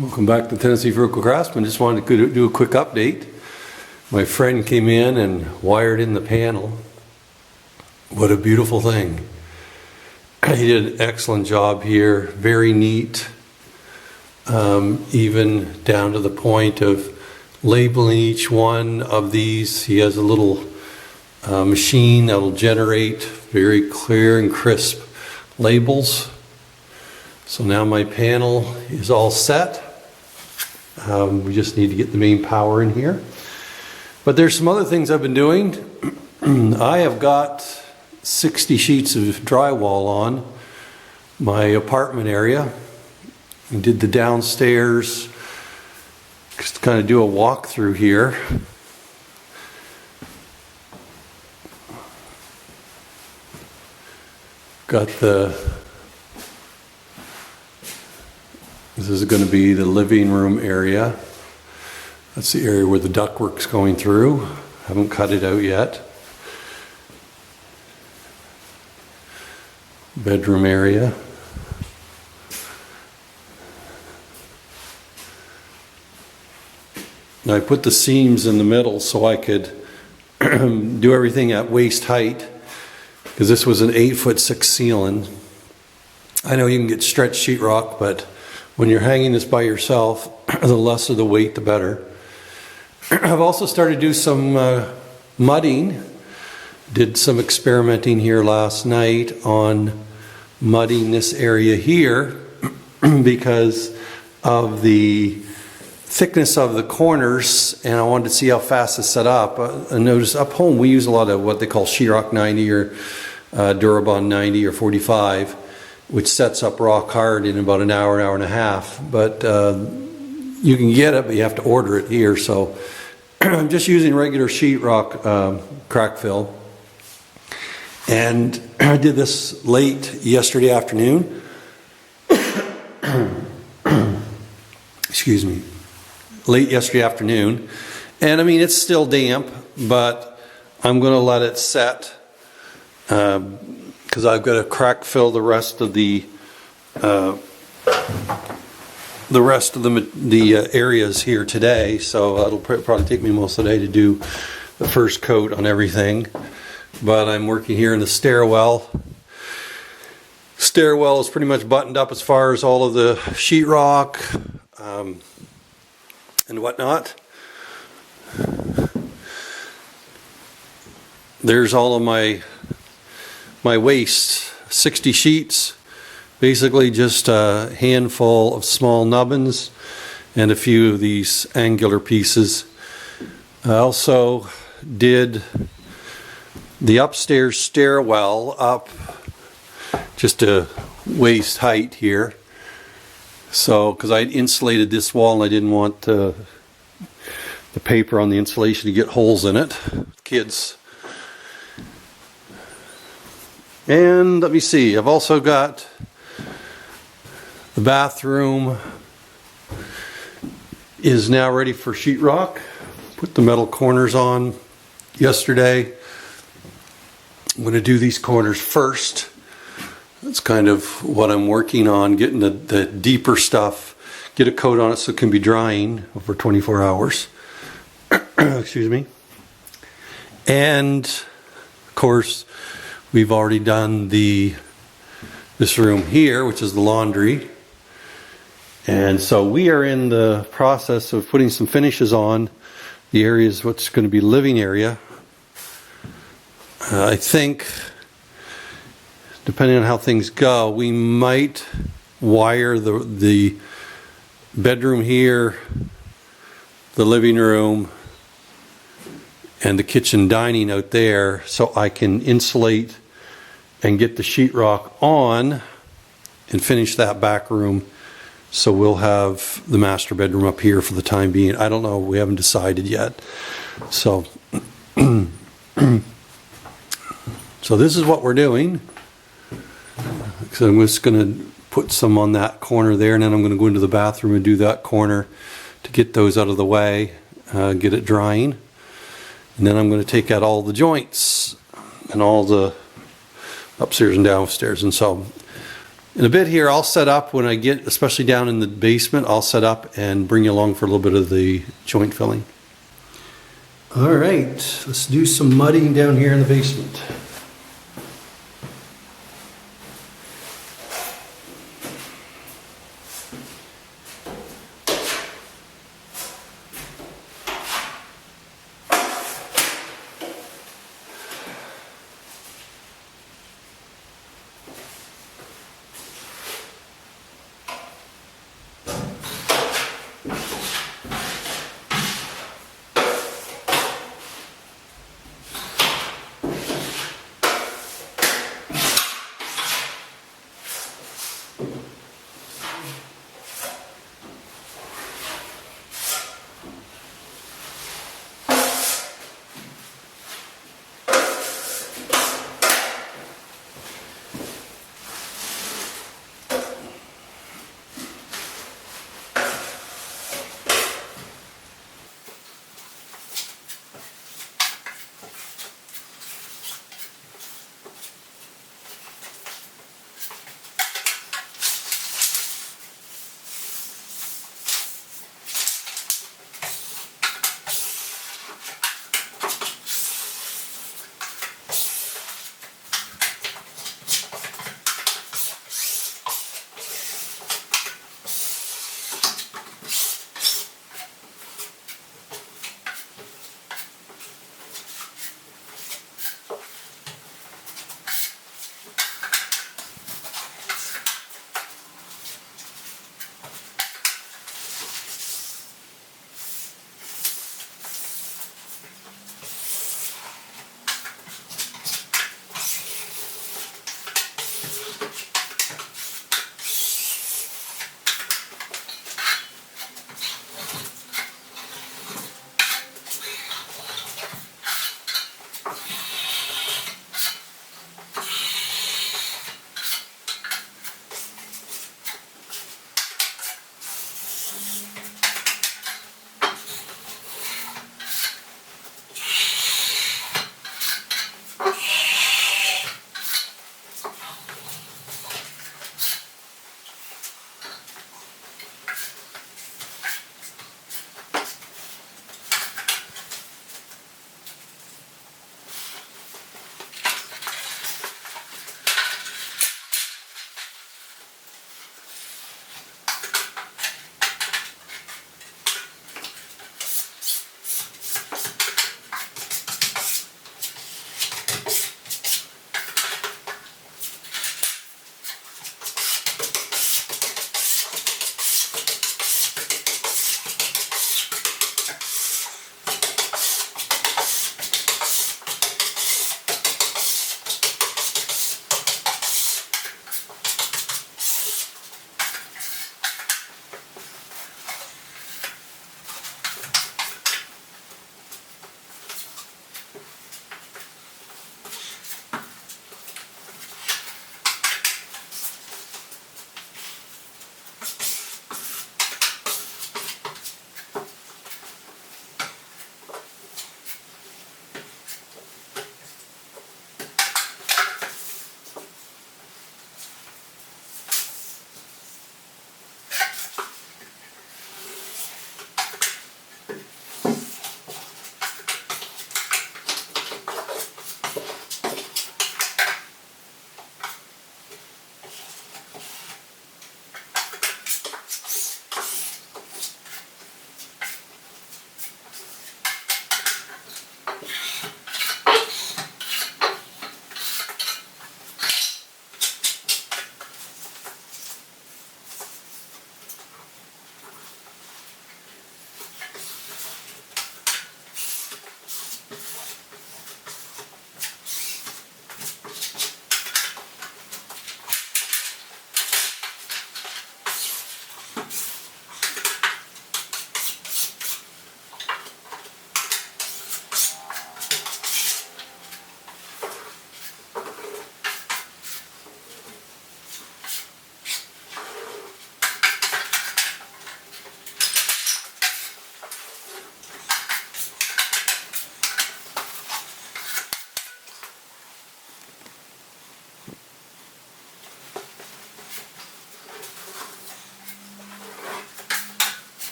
Welcome back to Tennessee Vertical Craftsman. Just wanted to do a quick update. My friend came in and wired in the panel. What a beautiful thing. He did an excellent job here, very neat, even down to the point of labeling each one of these. He has a little machine that will generate very clear and crisp labels. So now my panel is all set. We just need to get the main power in here. But there's some other things I've been doing. I have got 60 sheets of drywall on my apartment area. I did the downstairs, just to kind of do a walkthrough here. Got this is going to be the living room area. That's the area where the ductwork's going through. Haven't cut it out yet. Bedroom area. Now I put the seams in the middle so I could do everything at waist height, because this was an 8'6" ceiling. I know you can get stretch sheetrock, but when you're hanging this by yourself, the lesser the weight, the better. I've also started to do some mudding. Did some experimenting here last night on mudding this area here because of the thickness of the corners, and I wanted to see how fast it's set up. I noticed up home we use a lot of what they call sheetrock 90 or Durabond 90 or 45, which sets up rock hard in about an hour and a half. But you can get it, but you have to order it here. So I'm just using regular sheetrock crack fill. And I did this late yesterday afternoon. Excuse me. Late yesterday afternoon. And I mean, it's still damp, but I'm going to let it set because I've got to crack fill the rest of the areas here today. So it'll probably take me most of the day to do the first coat on everything. But I'm working here in the stairwell. Stairwell is pretty much buttoned up as far as all of the sheetrock and whatnot. There's all of my waste, 60 sheets, basically just a handful of small nubbins and a few of these angular pieces. I also did the upstairs stairwell up just to waist height here. So, because I insulated this wall and I didn't want the paper on the insulation to get holes in it. Kids. And let me see, I've also got the bathroom is now ready for sheetrock. Put the metal corners on yesterday. I'm going to do these corners first. That's kind of what I'm working on, getting the deeper stuff, get a coat on it so it can be drying over 24 hours. Excuse me. And of course, we've already done this room here, which is the laundry. And so we are in the process of putting some finishes on the areas, what's going to be living area. I think, depending on how things go, we might wire the bedroom here, the living room, and the kitchen dining out there, so I can insulate and get the sheetrock on and finish that back room. So we'll have the master bedroom up here for the time being. I don't know, we haven't decided yet. So so this is what we're doing. So I'm just going to put some on that corner there, and then I'm going to go into the bathroom and do that corner to get those out of the way, get it drying. And then I'm going to take out all the joints and all the upstairs and downstairs. And so In a bit here, I'll set up when I get, especially down in the basement, I'll set up and bring you along for a little bit of the joint filling. All right, let's do some mudding down here in the basement.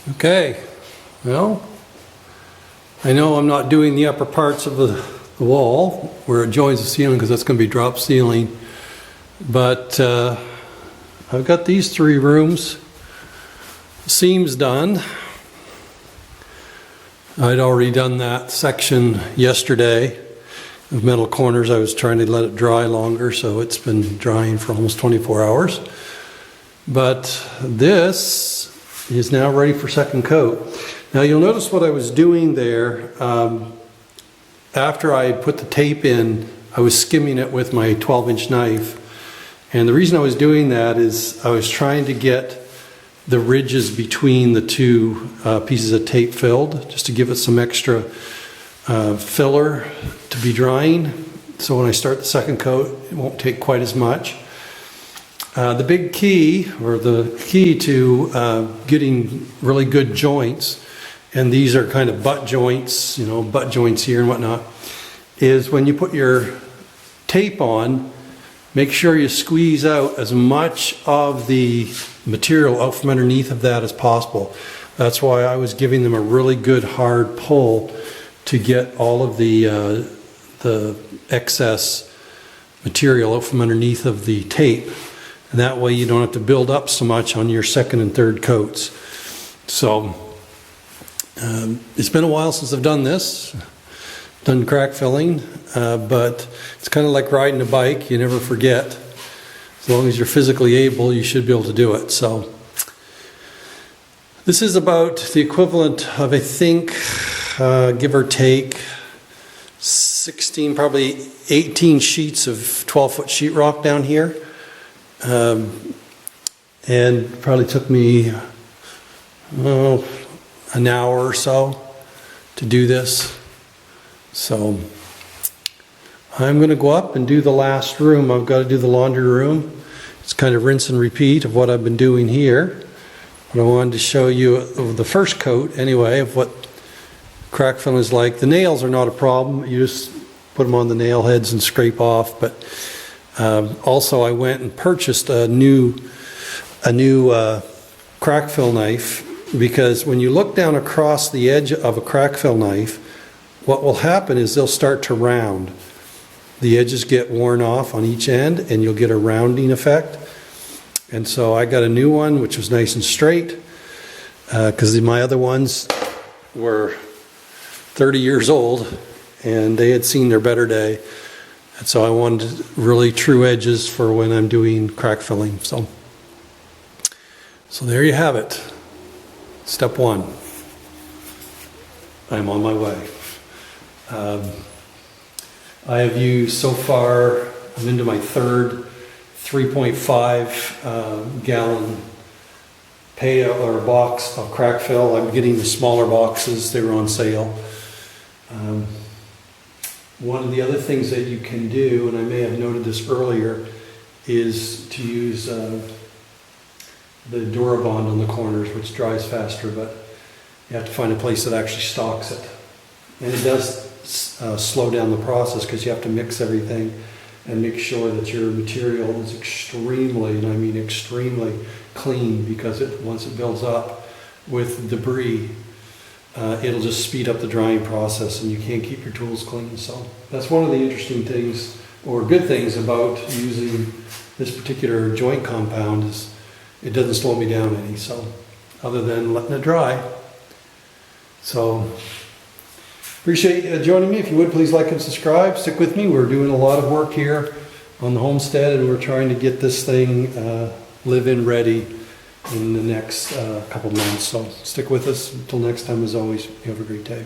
Okay, well, I know I'm not doing the upper parts of the wall where it joins the ceiling because that's going to be drop ceiling, but I've got these 3 rooms, seams done. I'd already done that section yesterday of metal corners. I was trying to let it dry longer, so it's been drying for almost 24 hours. But this is now ready for second coat. Now you'll notice what I was doing there. After I put the tape in, I was skimming it with my 12-inch knife. And the reason I was doing that is I was trying to get the ridges between the 2 pieces of tape filled, just to give it some extra filler to be drying. So when I start the second coat, it won't take quite as much. The big key, or the key to getting really good joints, and these are kind of butt joints, you know, butt joints here and whatnot, is when you put your tape on, make sure you squeeze out as much of the material out from underneath of that as possible. That's why I was giving them a really good hard pull to get all of the excess material out from underneath of the tape. And that way you don't have to build up so much on your second and third coats. So it's been a while since I've done this, done crack filling, but it's kind of like riding a bike. You never forget. As long as you're physically able, you should be able to do it. So this is about the equivalent of, I think, give or take 16, probably 18 sheets of 12-foot sheetrock down here. And probably took me an hour or so to do this. So I'm going to go up and do the last room. I've got to do the laundry room. It's kind of rinse and repeat of what I've been doing here. But I wanted to show you the first coat anyway of what crack film is like. The nails are not a problem. You just put them on the nail heads and scrape off. But also I went and purchased a new crack fill knife, because when you look down across the edge of a crack fill knife, what will happen is they'll start to round. The edges get worn off on each end and you'll get a rounding effect. And so I got a new one which was nice and straight, because my other ones were 30 years old and they had seen their better day. And so I wanted really true edges for when I'm doing crack filling. So there you have it. Step 1. I'm on my way. I have used so far, I'm into my third 3.5 gallon pail or box of crack fill. I'm getting the smaller boxes, they were on sale. One of the other things that you can do, and I may have noted this earlier, is to use the Durabond on the corners, which dries faster, but you have to find a place that actually stocks it. And it does slow down the process, because you have to mix everything and make sure that your material is extremely, and I mean extremely, clean, because once it builds up with debris, it'll just speed up the drying process and you can't keep your tools clean. So that's one of the interesting things, or good things, about using this particular joint compound, is it doesn't slow me down any, so other than letting it dry. So appreciate you joining me. If you would, please like and subscribe. Stick with me. We're doing a lot of work here on the homestead, and we're trying to get this thing live-in ready in the next couple months. So stick with us. Until next time, as always, you have a great day.